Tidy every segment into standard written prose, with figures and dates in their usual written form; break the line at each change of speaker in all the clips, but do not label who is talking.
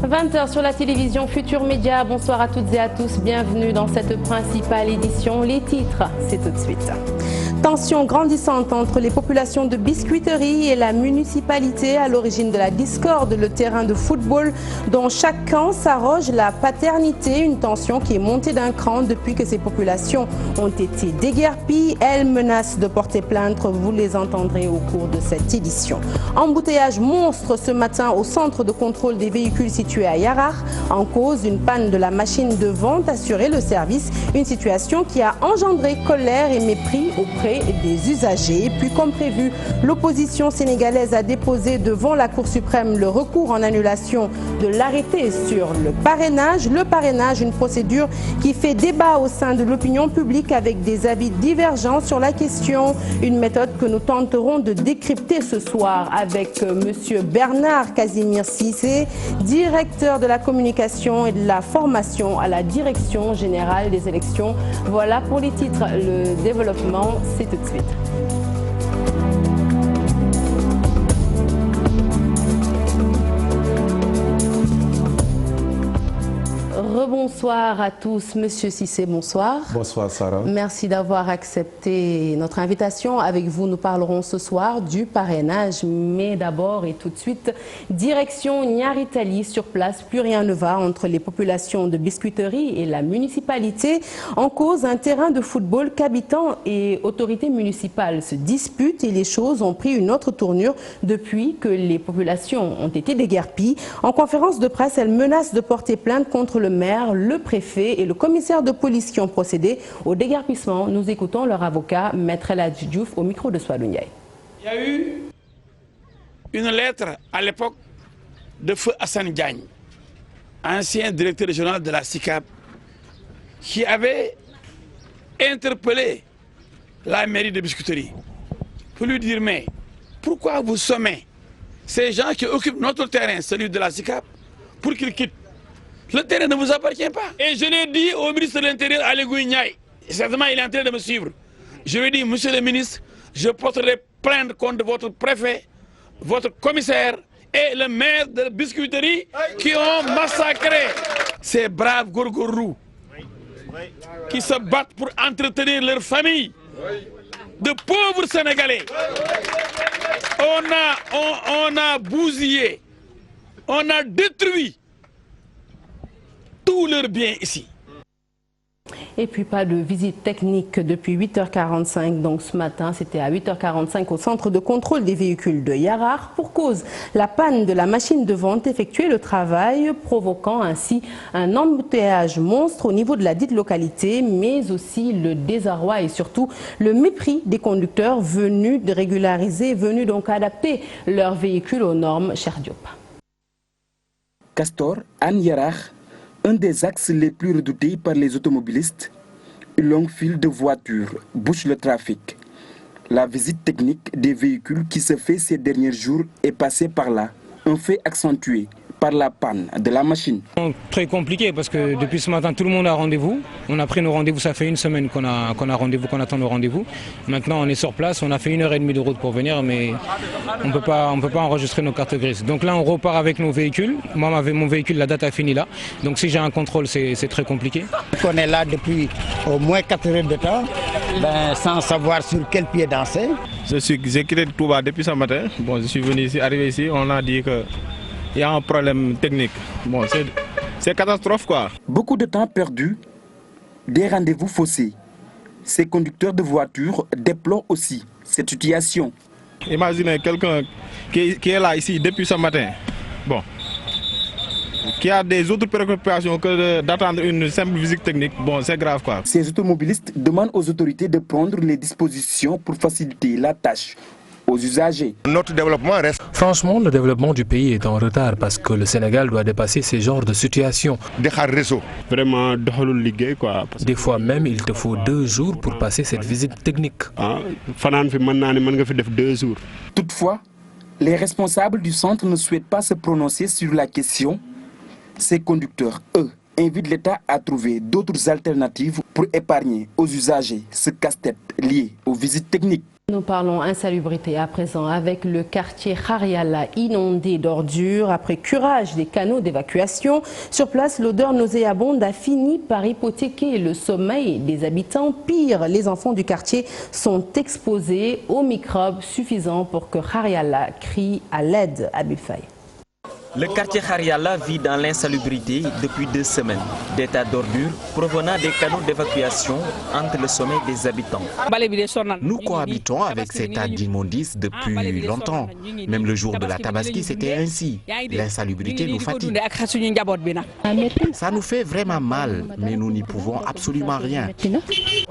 20h sur la télévision Futur Média. Bonsoir à toutes et à tous. Bienvenue dans cette principale édition. Les titres, c'est tout de suite. Tension grandissante entre les populations de Biscuiterie et la municipalité à l'origine de la discorde, le terrain de football dont chaque camp s'arroge la paternité. Une tension qui est montée d'un cran depuis que ces populations ont été déguerpies. Elles menacent de porter plainte. Vous les entendrez au cours de cette édition. Embouteillage monstre ce matin au centre de contrôle des véhicules situé à Yarar. En cause, une panne de la machine de vente assurait le service. Une situation qui a engendré colère et mépris auprès des usagers. Et puis, comme prévu, l'opposition sénégalaise a déposé devant la Cour suprême le recours en annulation de l'arrêté sur le parrainage. Le parrainage, une procédure qui fait débat au sein de l'opinion publique avec des avis divergents sur la question. Une méthode que nous tenterons de décrypter ce soir avec M. Bernard Casimir Cissé, directeur de la communication et de la formation à la Direction générale des élections. Voilà pour les titres. Le développement, c'est tout de suite. Rebonsoir à tous. Monsieur Cissé, bonsoir.
Bonsoir Sarah.
Merci d'avoir accepté notre invitation. Avec vous, nous parlerons ce soir du parrainage. Mais d'abord et tout de suite, direction Niaritali. Sur place, plus rien ne va entre les populations de Biscuiterie et la municipalité. En cause, un terrain de football qu'habitants et autorités municipales se disputent et les choses ont pris une autre tournure depuis que les populations ont été déguerpies. En conférence de presse, elles menacent de porter plainte contre le maire, le préfet et le commissaire de police qui ont procédé au déguerpissement. Nous écoutons leur avocat, Maître El Hadji Diouf, au micro de Souadou Ndiaye.
Il y a eu une lettre à l'époque de Feu Hassan Diagne, ancien directeur régional de la SICAP, qui avait interpellé la mairie de Biscuiterie pour lui dire: mais pourquoi vous sommez ces gens qui occupent notre terrain, celui de la SICAP, pour qu'ils quittent? Le terrain ne vous appartient pas. Et je l'ai dit au ministre de l'Intérieur, Ali Gouignaï. Certainement, il est en train de me suivre. Je lui ai dit: monsieur le ministre, je porterai plainte contre votre préfet, votre commissaire et le maire de Biscuiterie qui ont massacré ces braves gorgorous qui se battent pour entretenir leur famille. De pauvres Sénégalais. On a bousillé, on a détruit tous leurs biens ici.
Et puis pas de visite technique depuis 8h45. Donc ce matin, c'était à 8h45 au centre de contrôle des véhicules de Yarar. Pour cause, la panne de la machine de vente effectuait le travail, provoquant ainsi un embouteillage monstre au niveau de la dite localité, mais aussi le désarroi et surtout le mépris des conducteurs venus de régulariser, venus donc adapter leurs véhicules aux normes. Cher Diop.
Castor, Anne Yarar, un des axes les plus redoutés par les automobilistes, une longue file de voitures bouche le trafic. La visite technique des véhicules qui se fait ces derniers jours est passée par là, un fait accentué par la panne de la machine.
Très compliqué parce que depuis ce matin tout le monde a rendez-vous. On a pris nos rendez-vous, ça fait une semaine qu'on attend nos rendez-vous. Maintenant on est sur place, on a fait 1h30 de route pour venir, mais on peut pas enregistrer nos cartes grises. Donc là on repart avec nos véhicules. Moi mon véhicule, la date a fini là. Donc si j'ai un contrôle c'est très compliqué.
On est là depuis au moins 4 heures de temps, sans savoir sur quel pied danser.
J'ai quitté Touba depuis ce matin. Bon, je suis venu ici, arrivé ici, on a dit que il y a un problème technique. Bon, c'est catastrophe quoi.
Beaucoup de temps perdu, des rendez-vous faussés. Ces conducteurs de voitures déplorent aussi cette situation.
Imaginez quelqu'un qui est là ici depuis ce matin, bon, qui a des autres préoccupations que d'attendre une simple visite technique. Bon, c'est grave quoi.
Ces automobilistes demandent aux autorités de prendre les dispositions pour faciliter la tâche aux usagers.
Notre développement reste...
Franchement, le développement du pays est en retard parce que le Sénégal doit dépasser ce genre de situation.
Vraiment, quoi.
Des fois même, il te faut 2 jours pour passer cette visite technique.
Toutefois, les responsables du centre ne souhaitent pas se prononcer sur la question. Ces conducteurs, eux, invitent l'État à trouver d'autres alternatives pour épargner aux usagers ce casse-tête lié aux visites techniques.
Nous parlons insalubrité à présent avec le quartier Khariala inondé d'ordures. Après curage des canaux d'évacuation, sur place, l'odeur nauséabonde a fini par hypothéquer le sommeil des habitants. Pire, les enfants du quartier sont exposés aux microbes suffisants pour que Khariala crie à l'aide à Bufay.
Le quartier Khariala vit dans l'insalubrité depuis 2 semaines. Des tas d'ordures provenant des canaux d'évacuation hantent le sommeil des habitants.
Nous cohabitons avec ces tas d'immondices depuis longtemps. Même le jour de la Tabaski, c'était ainsi. L'insalubrité nous fatigue. Ça nous fait vraiment mal, mais nous n'y pouvons absolument rien.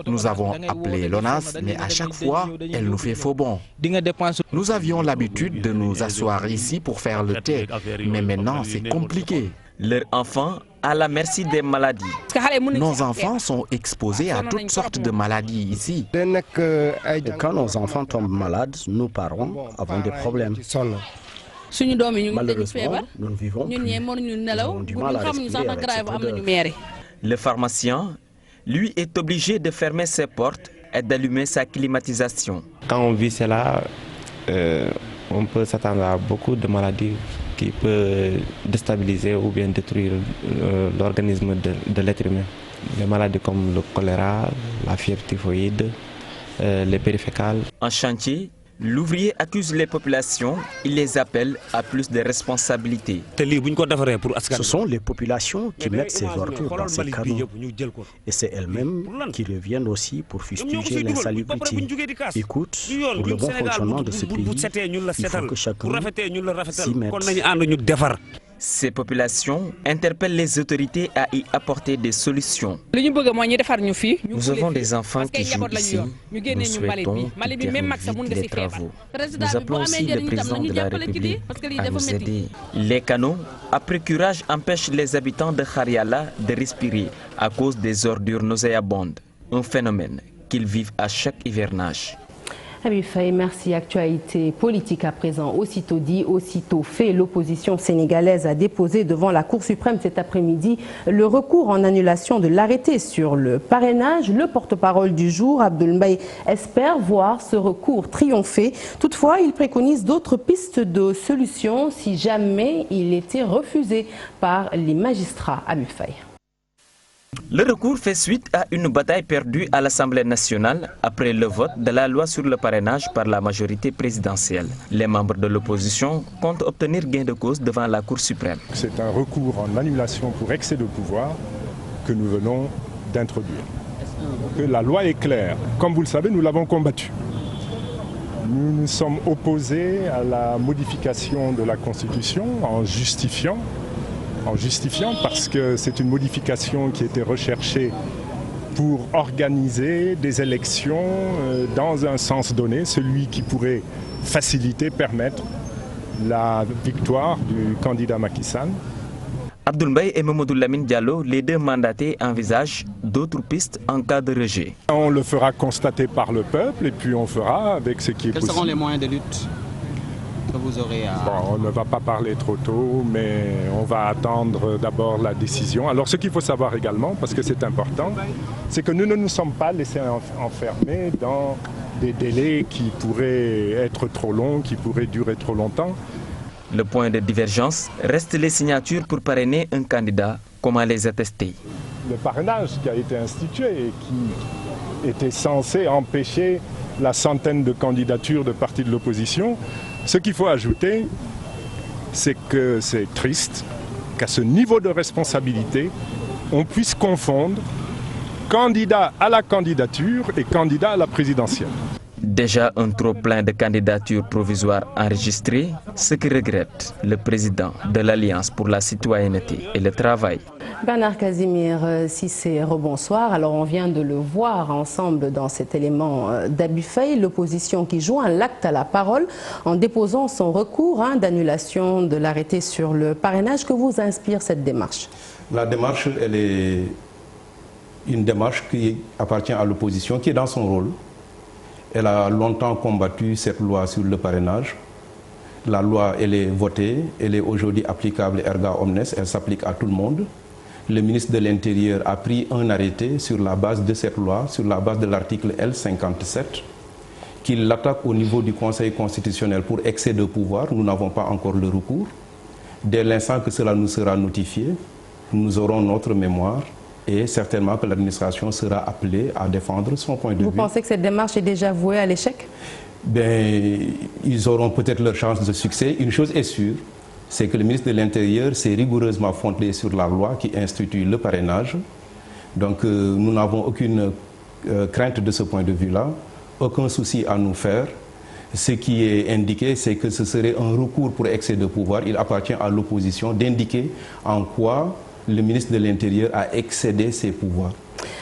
Nous avons appelé l'ONAS, mais à chaque fois, elle nous fait faux bond. Nous avions l'habitude de nous asseoir ici pour faire le thé. Mais maintenant, c'est compliqué.
Leurs enfants à la merci des maladies.
Nos enfants sont exposés à toutes sortes de maladies ici.
Quand nos enfants tombent malades, nous parents avons des problèmes. Malheureusement, nous ne vivons plus. Nous avons du mal à respirer avec cette odeur.
Le pharmacien, lui, est obligé de fermer ses portes et d'allumer sa climatisation.
Quand on vit cela, on peut s'attendre à beaucoup de maladies qui peuvent déstabiliser ou bien détruire l'organisme de l'être humain. Des maladies comme le choléra, la fièvre typhoïde, les périfécales.
En chantier, l'ouvrier accuse les populations, il les appelle à plus de responsabilités.
Ce sont les populations qui mettent ces ordures dans ces canaux. Et c'est elles-mêmes qui reviennent aussi pour fustiger l'insalubrité. Écoute, pour le bon fonctionnement de ce pays, il faut que chacun s'y mette.
Ces populations interpellent les autorités à y apporter des solutions. Nous avons des enfants qui jouent ici. Nous souhaitons qu'ils terminent vite les travaux. Nous appelons aussi le président de la République à nous aider. Les canaux, après curage, empêchent les habitants de Khariala de respirer à cause des ordures nauséabondes. Un phénomène qu'ils vivent à chaque hivernage.
Habib Faye, merci. Actualité politique à présent. Aussitôt dit, aussitôt fait. L'opposition sénégalaise a déposé devant la Cour suprême cet après-midi le recours en annulation de l'arrêté sur le parrainage. Le porte-parole du jour, Abdoul Mbaye, espère voir ce recours triompher. Toutefois, il préconise d'autres pistes de solutions si jamais il était refusé par les magistrats. Habib Faye.
Le recours fait suite à une bataille perdue à l'Assemblée nationale après le vote de la loi sur le parrainage par la majorité présidentielle. Les membres de l'opposition comptent obtenir gain de cause devant la Cour suprême.
C'est un recours en annulation pour excès de pouvoir que nous venons d'introduire. La loi est claire. Comme vous le savez, nous l'avons combattue. Nous nous sommes opposés à la modification de la Constitution en justifiant parce que c'est une modification qui était recherchée pour organiser des élections dans un sens donné, celui qui pourrait faciliter, permettre la victoire du candidat Macky Sall.
Abdoul Mbaye et Mamadou Lamine Diallo, les deux mandatés, envisagent d'autres pistes en cas de rejet.
On le fera constater par le peuple et puis on fera avec ce qui est possible.
Quels seront les moyens de lutte que vous aurez à...
Bon, on ne va pas parler trop tôt, mais on va attendre d'abord la décision. Alors ce qu'il faut savoir également, parce que c'est important, c'est que nous ne nous sommes pas laissés enfermer dans des délais qui pourraient être trop longs, qui pourraient durer trop longtemps.
Le point de divergence reste les signatures pour parrainer un candidat. Comment les attester?
Le parrainage qui a été institué et qui était censé empêcher la centaine de candidatures de partis de l'opposition. Ce qu'il faut ajouter, c'est que c'est triste qu'à ce niveau de responsabilité, on puisse confondre candidat à la candidature et candidat à la présidentielle.
Déjà un trop-plein de candidatures provisoires enregistrées, ce que regrette le président de l'Alliance pour la citoyenneté et le travail.
Bernard Casimir Cissé, rebonsoir. Alors on vient de le voir ensemble dans cet élément d'Habib Faye, l'opposition qui joint l'acte à la parole en déposant son recours d'annulation de l'arrêté sur le parrainage. Que vous inspire cette démarche?
La démarche, elle est une démarche qui appartient à l'opposition, qui est dans son rôle. Elle a longtemps combattu cette loi sur le parrainage. La loi, elle est votée, elle est aujourd'hui applicable erga omnes, elle s'applique à tout le monde. Le ministre de l'Intérieur a pris un arrêté sur la base de cette loi, sur la base de l'article L57, qu'il l'attaque au niveau du Conseil constitutionnel pour excès de pouvoir, nous n'avons pas encore le recours. Dès l'instant que cela nous sera notifié, nous aurons notre mémoire et certainement que l'administration sera appelée à défendre son point de vue.
Vous pensez que cette démarche est déjà vouée à l'échec?
Ils auront peut-être leur chance de succès. Une chose est sûre, c'est que le ministre de l'Intérieur s'est rigoureusement fondé sur la loi qui institue le parrainage. Donc nous n'avons aucune crainte de ce point de vue-là, aucun souci à nous faire. Ce qui est indiqué, c'est que ce serait un recours pour excès de pouvoir. Il appartient à l'opposition d'indiquer en quoi le ministre de l'Intérieur a excédé ses pouvoirs.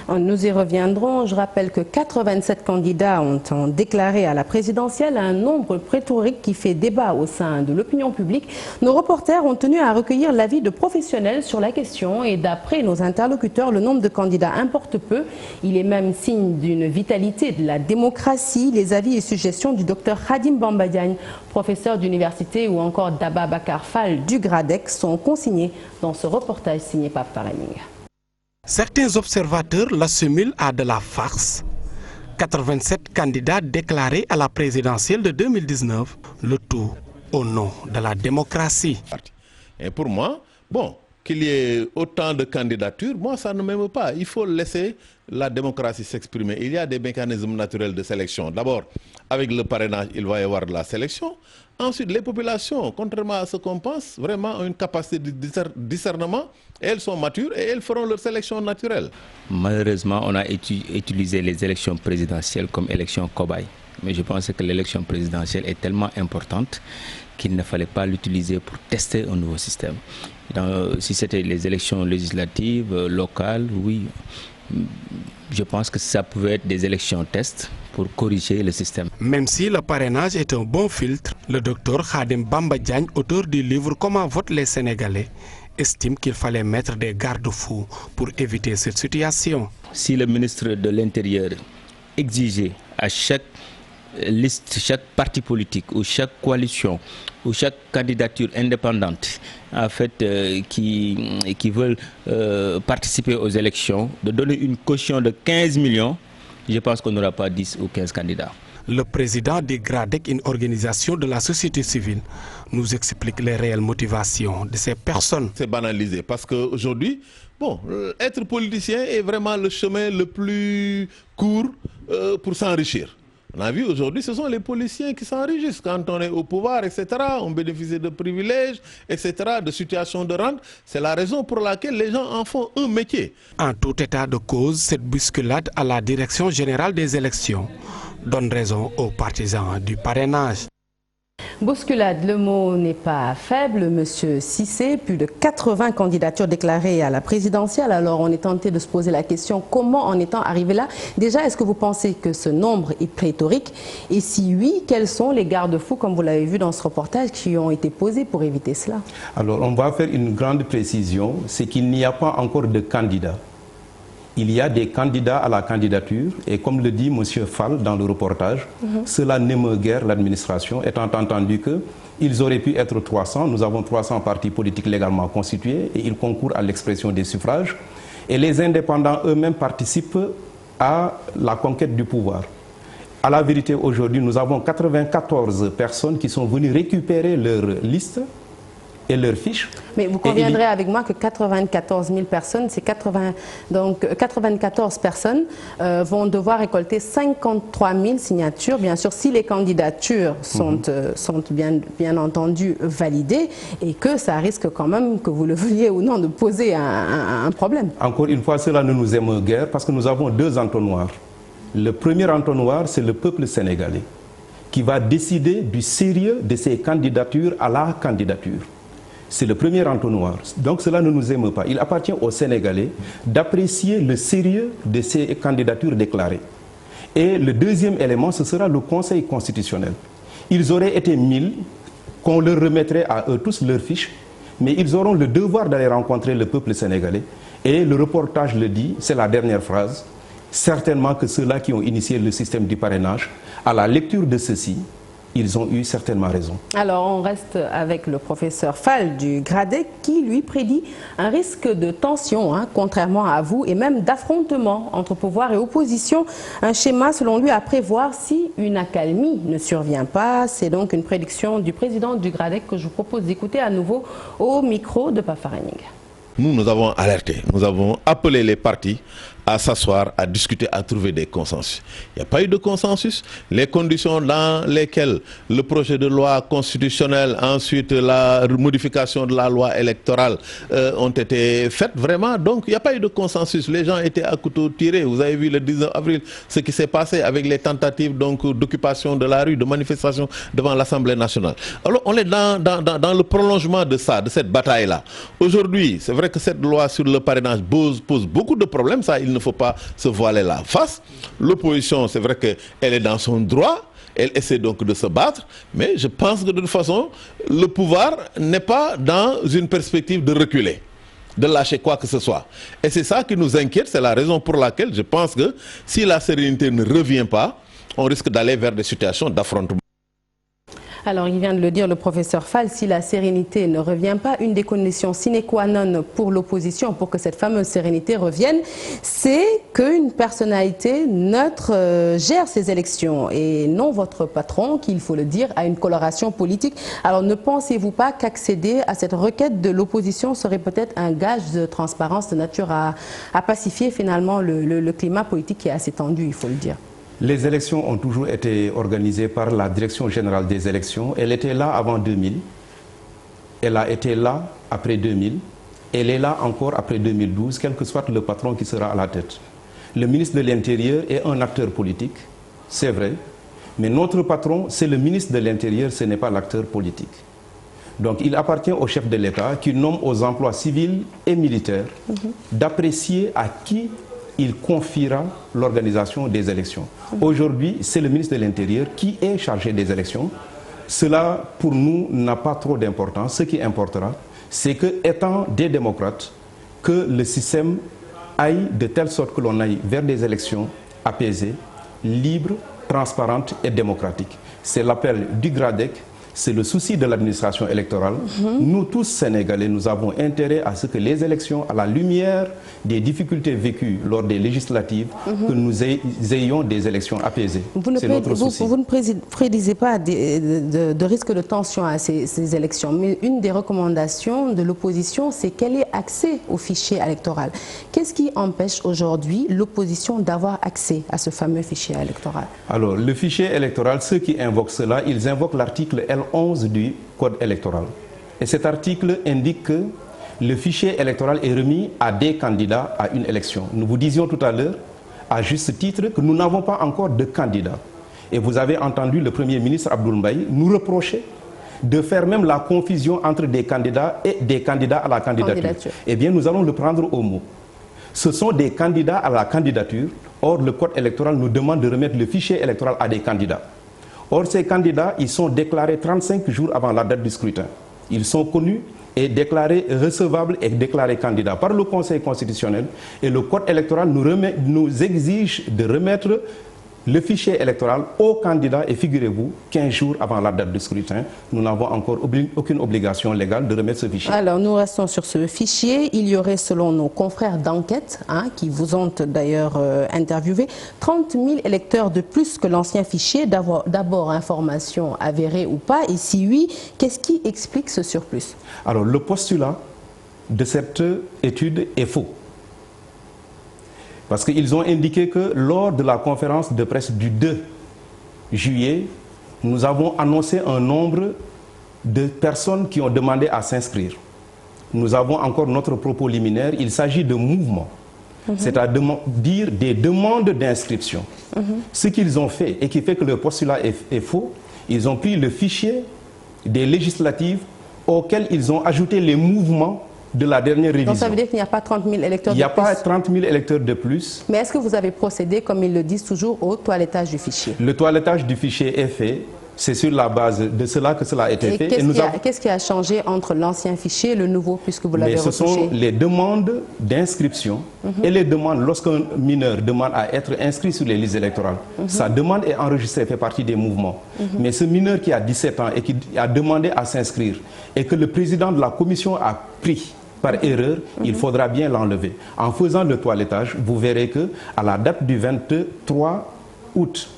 Nous y reviendrons. Je rappelle que 87 candidats ont déclaré à la présidentielle, un nombre pléthorique qui fait débat au sein de l'opinion publique. Nos reporters ont tenu à recueillir l'avis de professionnels sur la question et d'après nos interlocuteurs, le nombre de candidats importe peu. Il est même signe d'une vitalité de la démocratie. Les avis et suggestions du docteur Khadim Bamba Diagne, professeur d'université, ou encore d'Abba Bakar Fall du GRADEC sont consignés dans ce reportage signé par Paraming.
Certains observateurs l'assimilent à de la farce. 87 candidats déclarés à la présidentielle de 2019, le tout au nom de la démocratie.
Et pour moi, bon, qu'il y ait autant de candidatures, moi ça ne m'aime pas. Il faut laisser la démocratie s'exprimer. Il y a des mécanismes naturels de sélection. D'abord, avec le parrainage, il va y avoir de la sélection. Ensuite, les populations, contrairement à ce qu'on pense, vraiment ont une capacité de discernement. Elles sont matures et elles feront leur sélection naturelle.
Malheureusement, on a utilisé les élections présidentielles comme élections cobayes. Mais je pense que l'élection présidentielle est tellement importante qu'il ne fallait pas l'utiliser pour tester un nouveau système. Si c'était les élections législatives, locales, oui, je pense que ça pouvait être des élections tests pour corriger le système.
Même si le parrainage est un bon filtre, le docteur Khadim Bamba Diagne, auteur du livre « Comment votent les Sénégalais », estime qu'il fallait mettre des garde-fous pour éviter cette situation.
Si le ministre de l'Intérieur exigeait à chaque liste, chaque parti politique ou chaque coalition ou chaque candidature indépendante en fait, qui veulent participer aux élections, de donner une caution de 15 millions, je pense qu'on n'aura pas 10 ou 15 candidats.
Le président des GRADEC, une organisation de la société civile, nous explique les réelles motivations de ces personnes.
C'est banalisé parce qu'aujourd'hui, bon, être politicien est vraiment le chemin le plus court pour s'enrichir. On a vu aujourd'hui, ce sont les policiers qui s'enrichissent. Quand on est au pouvoir, etc., on bénéficie de privilèges, etc., de situations de rente. C'est la raison pour laquelle les gens en font un métier.
En tout état de cause, cette bousculade à la direction générale des élections donne raison aux partisans du parrainage.
Bousculade, le mot n'est pas faible, monsieur Cissé. Plus de 80 candidatures déclarées à la présidentielle. Alors on est tenté de se poser la question, comment en est-on arrivé là? Déjà, est-ce que vous pensez que ce nombre est pléthorique? Et si oui, quels sont les garde-fous, comme vous l'avez vu dans ce reportage, qui ont été posés pour éviter cela?
Alors on va faire une grande précision, c'est qu'il n'y a pas encore de candidats. Il y a des candidats à la candidature et comme le dit M. Fall dans le reportage, cela n'émeut guère l'administration, étant entendu qu'ils auraient pu être 300. Nous avons 300 partis politiques légalement constitués et ils concourent à l'expression des suffrages. Et les indépendants eux-mêmes participent à la conquête du pouvoir. À la vérité, aujourd'hui, nous avons 94 personnes qui sont venues récupérer leur liste et leurs fiches.
Mais vous conviendrez avec moi que 94 000 personnes, c'est 94 personnes vont devoir récolter 53 000 signatures, bien sûr, si les candidatures sont bien entendu validées, et que ça risque quand même, que vous le vouliez ou non, de poser un problème.
Encore une fois, cela ne nous émeut guère parce que nous avons deux entonnoirs. Le premier entonnoir, c'est le peuple sénégalais qui va décider du sérieux de ses candidatures à la candidature. C'est le premier entonnoir. Donc cela ne nous émeut pas. Il appartient aux Sénégalais d'apprécier le sérieux de ces candidatures déclarées. Et le deuxième élément, ce sera le Conseil constitutionnel. Ils auraient été 1000, qu'on leur remettrait à eux tous leurs fiches, mais ils auront le devoir d'aller rencontrer le peuple sénégalais. Et le reportage le dit, c'est la dernière phrase, certainement que ceux-là qui ont initié le système du parrainage, à la lecture de ceci, ils ont eu certainement raison.
Alors, on reste avec le professeur Fall du GRADEC qui, lui, prédit un risque de tension, contrairement à vous, et même d'affrontement entre pouvoir et opposition. Un schéma, selon lui, à prévoir si une accalmie ne survient pas. C'est donc une prédiction du président du GRADEC que je vous propose d'écouter à nouveau au micro de Pafarening.
Nous avons alerté, nous avons appelé les partis à s'asseoir, à discuter, à trouver des consensus. Il n'y a pas eu de consensus. Les conditions dans lesquelles le projet de loi constitutionnelle, ensuite la modification de la loi électorale ont été faites vraiment. Donc il n'y a pas eu de consensus. Les gens étaient à couteau tiré. Vous avez vu le 19 avril ce qui s'est passé avec les tentatives d'occupation de la rue, de manifestation devant l'Assemblée nationale. Alors on est dans le prolongement de ça, de cette bataille-là. Aujourd'hui, c'est vrai que cette loi sur le parrainage pose beaucoup de problèmes. Ça, il ne faut pas se voiler la face. L'opposition, c'est vrai qu'elle est dans son droit. Elle essaie donc de se battre. Mais je pense que de toute façon, le pouvoir n'est pas dans une perspective de reculer, de lâcher quoi que ce soit. Et c'est ça qui nous inquiète. C'est la raison pour laquelle je pense que si la sérénité ne revient pas, on risque d'aller vers des situations d'affrontement.
Alors, il vient de le dire, le professeur Fall, si la sérénité ne revient pas, une des conditions sine qua non pour l'opposition, pour que cette fameuse sérénité revienne, c'est qu'une personnalité neutre gère ces élections et non votre patron, qui, il faut le dire, a une coloration politique. Alors, ne pensez-vous pas qu'accéder à cette requête de l'opposition serait peut-être un gage de transparence de nature à pacifier finalement le climat politique qui est assez tendu, il faut le dire?
Les élections ont toujours été organisées par la Direction générale des élections. Elle était là avant 2000, elle a été là après 2000, elle est là encore après 2012, quel que soit le patron qui sera à la tête. Le ministre de l'Intérieur est un acteur politique, c'est vrai, mais notre patron, c'est le ministre de l'Intérieur, ce n'est pas l'acteur politique. Donc il appartient au chef de l'État, qui nomme aux emplois civils et militaires, d'apprécier à qui il confiera l'organisation des élections. Aujourd'hui, c'est le ministre de l'Intérieur qui est chargé des élections. Cela, pour nous, n'a pas trop d'importance. Ce qui importera, c'est que, étant des démocrates, que le système aille de telle sorte que l'on aille vers des élections apaisées, libres, transparentes et démocratiques. C'est l'appel du GRADEC. C'est le souci de l'administration électorale. Nous tous, Sénégalais, nous avons intérêt à ce que les élections, à la lumière des difficultés vécues lors des législatives, que nous ayons des élections apaisées. C'est notre souci.
Vous ne prédisez pas de risque de tension à ces élections, mais une des recommandations de l'opposition, c'est qu'elle ait accès au fichier électoral. Qu'est-ce qui empêche aujourd'hui l'opposition d'avoir accès à ce fameux fichier électoral? Alors,
le fichier électoral, ceux qui invoquent cela, ils invoquent l'article L11 du Code électoral. Et cet article indique que le fichier électoral est remis à des candidats à une élection. Nous vous disions tout à l'heure, à juste titre, que nous n'avons pas encore de candidats. Et vous avez entendu le Premier ministre Abdoul Mbaye nous reprocher de faire même la confusion entre des candidats et des candidats à la candidature. Eh bien, nous allons le prendre au mot. Ce sont des candidats à la candidature. Or, le Code électoral nous demande de remettre le fichier électoral à des candidats. Or, ces candidats, ils sont déclarés 35 jours avant la date du scrutin. Ils sont connus et déclarés recevables et déclarés candidats par le Conseil constitutionnel. Et le Code électoral nous exige de remettre le fichier électoral aux candidats. Et figurez-vous, 15 jours avant la date du scrutin, nous n'avons encore aucune obligation légale de remettre ce fichier.
Alors, nous restons sur ce fichier. Il y aurait, selon nos confrères d'enquête, qui vous ont d'ailleurs interviewé, 30 000 électeurs de plus que l'ancien fichier. D'abord, information avérée ou pas? Et si oui, qu'est-ce qui explique ce surplus?
Alors, le postulat de cette étude est faux. Parce qu'ils ont indiqué que lors de la conférence de presse du 2 juillet, nous avons annoncé un nombre de personnes qui ont demandé à s'inscrire. Nous avons encore notre propos liminaire, il s'agit de mouvements, c'est-à-dire des demandes d'inscription. Ce qu'ils ont fait et qui fait que le postulat est faux, ils ont pris le fichier des législatives auquel ils ont ajouté les mouvements de la dernière révision. Donc ça veut dire qu'il n'y a pas 30 000 électeurs de plus? Il n'y a pas 30 000 électeurs de plus.
Mais est-ce que vous avez procédé, comme ils le disent toujours, au toilettage du fichier?
Le toilettage du fichier est fait C'est sur la base de cela que cela a été fait.
Qu'est-ce qui a changé entre l'ancien fichier et le nouveau, puisque vous l'avez retouché?
Ce sont les demandes d'inscription et les demandes, lorsqu'un mineur demande à être inscrit sur les listes électorales. Sa demande est enregistrée, fait partie des mouvements. Mais ce mineur qui a 17 ans et qui a demandé à s'inscrire et que le président de la commission a pris par erreur, il faudra bien l'enlever. En faisant le toilettage, vous verrez que à la date du 23 août,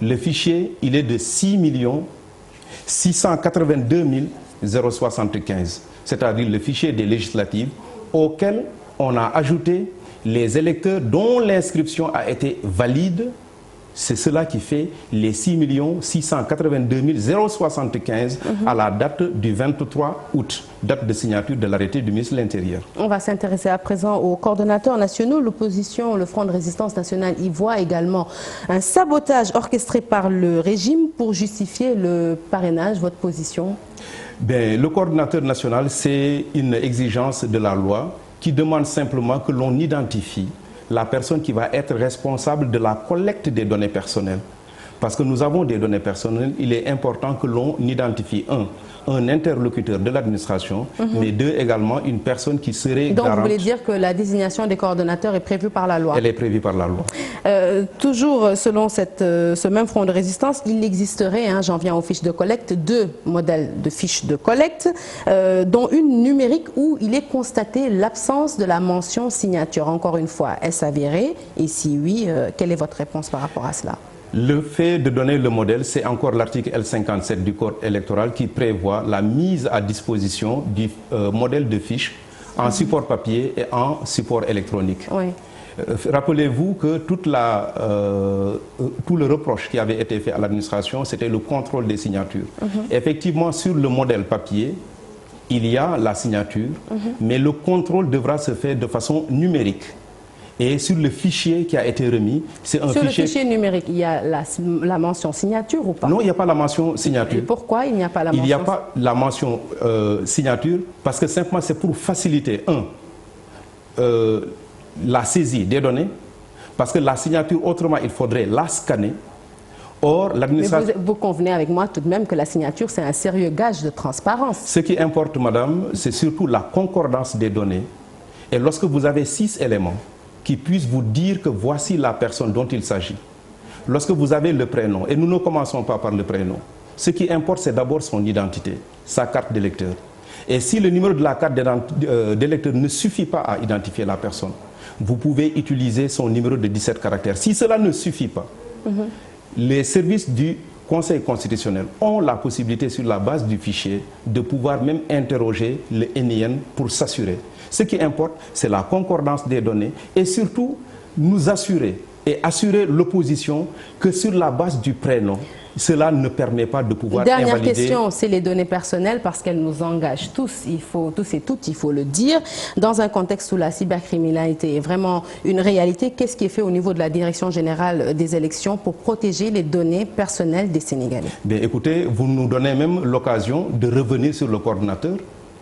le fichier, il est de 6 682 075, c'est-à-dire le fichier des législatives auquel on a ajouté les électeurs dont l'inscription a été valide. C'est cela qui fait les 6 682 075 à la date du 23 août, date de signature de l'arrêté du ministre de l'Intérieur.
On va s'intéresser à présent aux coordonnateurs nationaux. L'opposition, le Front de résistance nationale, y voit également un sabotage orchestré par le régime pour justifier le parrainage. Votre position?
Le coordonnateur national, c'est une exigence de la loi qui demande simplement que l'on identifie la personne qui va être responsable de la collecte des données personnelles. Parce que nous avons des données personnelles, il est important que l'on identifie un interlocuteur de l'administration, mais deux, également une personne qui serait garante.
Donc vous voulez dire que la désignation des coordonnateurs est prévue par la loi?
Elle est prévue par la loi.
Toujours selon ce même front de résistance, il existerait, j'en viens aux fiches de collecte, 2 modèles de fiches de collecte, dont une numérique où il est constaté l'absence de la mention signature. Encore une fois, est-ce avéré? Et si oui, quelle est votre réponse par rapport à cela?
Le fait de donner le modèle, c'est encore l'article L57 du Code électoral qui prévoit la mise à disposition du modèle de fiche en support papier et en support électronique.
Oui.
Rappelez-vous que tout le reproche qui avait été fait à l'administration, c'était le contrôle des signatures. Effectivement, sur le modèle papier, il y a la signature, mais le contrôle devra se faire de façon numérique. Et sur le fichier qui a été remis, c'est un fichier...
Sur le fichier numérique, il y a la mention signature ou pas?
Non, il n'y a pas la mention signature.
Et pourquoi il n'y a pas la mention?
Il n'y a pas la mention signature parce que simplement c'est pour faciliter, la saisie des données, parce que la signature, autrement, il faudrait la scanner. Or, l'administration...
Mais vous convenez avec moi tout de même que la signature, c'est un sérieux gage de transparence.
Ce qui importe, madame, c'est surtout la concordance des données. Et lorsque vous avez 6 éléments qui puissent vous dire que voici la personne dont il s'agit. Lorsque vous avez le prénom, et nous ne commençons pas par le prénom, ce qui importe, c'est d'abord son identité, sa carte d'électeur. Et si le numéro de la carte d'électeur ne suffit pas à identifier la personne, vous pouvez utiliser son numéro de 17 caractères. Si cela ne suffit pas, les services du Conseil constitutionnel ont la possibilité, sur la base du fichier, de pouvoir même interroger le NIN pour s'assurer. Ce qui importe, c'est la concordance des données et surtout nous assurer et assurer l'opposition que sur la base du prénom, cela ne permet pas de pouvoir invalider...
Dernière question, c'est les données personnelles parce qu'elles nous engagent tous et toutes, il faut le dire. Dans un contexte où la cybercriminalité est vraiment une réalité, qu'est-ce qui est fait au niveau de la Direction générale des élections pour protéger les données personnelles des Sénégalais?
Bien, écoutez, vous nous donnez même l'occasion de revenir sur le coordonnateur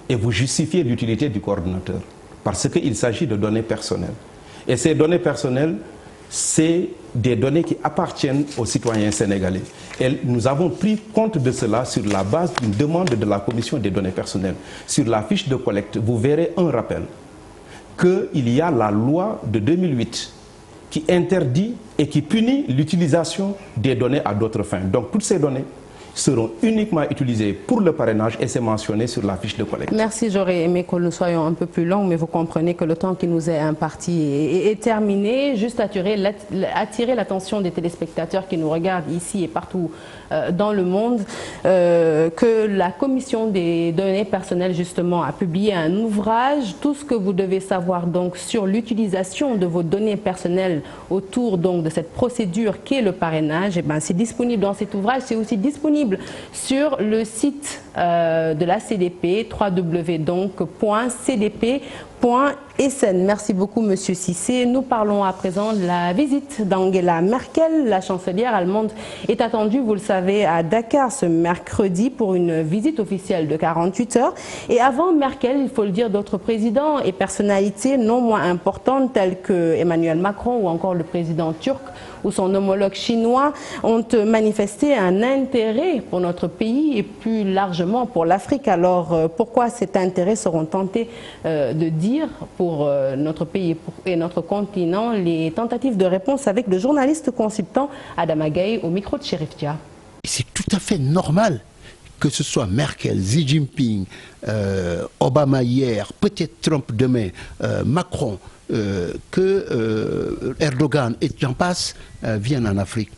et vous justifiez l'utilité du coordonnateur parce qu'il s'agit de données personnelles. Et ces données personnelles, c'est des données qui appartiennent aux citoyens sénégalais. Et nous avons pris compte de cela sur la base d'une demande de la Commission des données personnelles. Sur la fiche de collecte, vous verrez un rappel qu'il y a la loi de 2008 qui interdit et qui punit l'utilisation des données à d'autres fins. Donc toutes ces données seront uniquement utilisées pour le parrainage et c'est mentionné sur la fiche de collecte.
Merci, j'aurais aimé que nous soyons un peu plus longs, mais vous comprenez que le temps qui nous est imparti est terminé. Juste attirer l'attention des téléspectateurs qui nous regardent ici et partout dans le monde, que la Commission des données personnelles justement a publié un ouvrage, tout ce que vous devez savoir donc sur l'utilisation de vos données personnelles autour donc de cette procédure qu'est le parrainage. Et ben, c'est disponible dans cet ouvrage, c'est aussi disponible sur le site de la CDP, www.cdp.sn. Merci beaucoup, Monsieur Cissé. Nous parlons à présent de la visite d'Angela Merkel. La chancelière allemande est attendue, vous le savez, à Dakar ce mercredi pour une visite officielle de 48 heures. Et avant Merkel, il faut le dire, d'autres présidents et personnalités non moins importantes tels que Emmanuel Macron ou encore le président turc ou son homologue chinois ont manifesté un intérêt pour notre pays et plus largement pour l'Afrique. Alors pourquoi cet intérêt seront tentés de dire pour notre pays et notre continent? Les tentatives de réponse avec le journaliste consultant Adam Agaï au micro de Chérif Dia.
C'est tout à fait normal que ce soit Merkel, Xi Jinping, Obama hier, peut-être Trump demain, Macron, que Erdogan et j'en passe viennent en Afrique.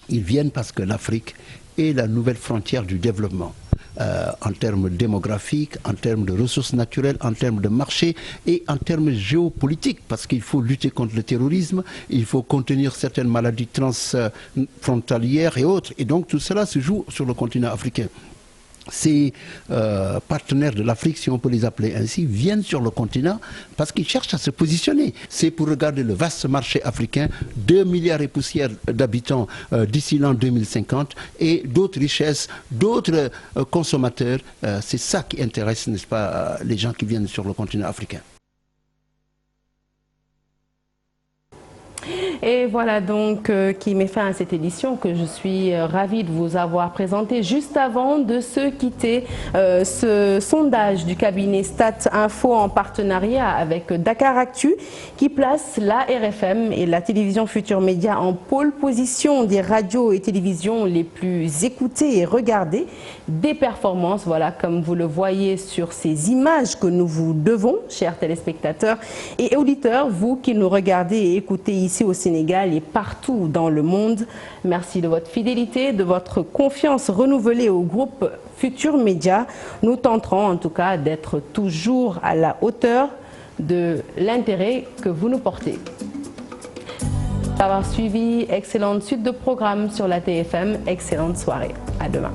Ils viennent parce que l'Afrique est la nouvelle frontière du développement. En termes démographiques, en termes de ressources naturelles, en termes de marché et en termes géopolitiques, parce qu'il faut lutter contre le terrorisme, il faut contenir certaines maladies transfrontalières et autres. Et donc tout cela se joue sur le continent africain. Ces partenaires de l'Afrique, si on peut les appeler ainsi, viennent sur le continent parce qu'ils cherchent à se positionner. C'est pour regarder le vaste marché africain, 2 milliards et poussières d'habitants d'ici l'an 2050 et d'autres richesses, d'autres consommateurs. C'est ça qui intéresse, n'est-ce pas, les gens qui viennent sur le continent africain.
Et voilà donc qui met fin à cette édition que je suis ravie de vous avoir présentée. Juste avant de se quitter, ce sondage du cabinet Stat Info en partenariat avec Dakar Actu qui place la RFM et la télévision Futur Média en pôle position des radios et télévisions les plus écoutées et regardées. Des performances, voilà, comme vous le voyez sur ces images que nous vous devons, chers téléspectateurs et auditeurs, vous qui nous regardez et écoutez ici au Sénégal et partout dans le monde. Merci de votre fidélité, de votre confiance renouvelée au groupe Futur Média. Nous tenterons en tout cas d'être toujours à la hauteur de l'intérêt que vous nous portez. D'avoir suivi, excellente suite de programmes sur la TFM, excellente soirée. À demain.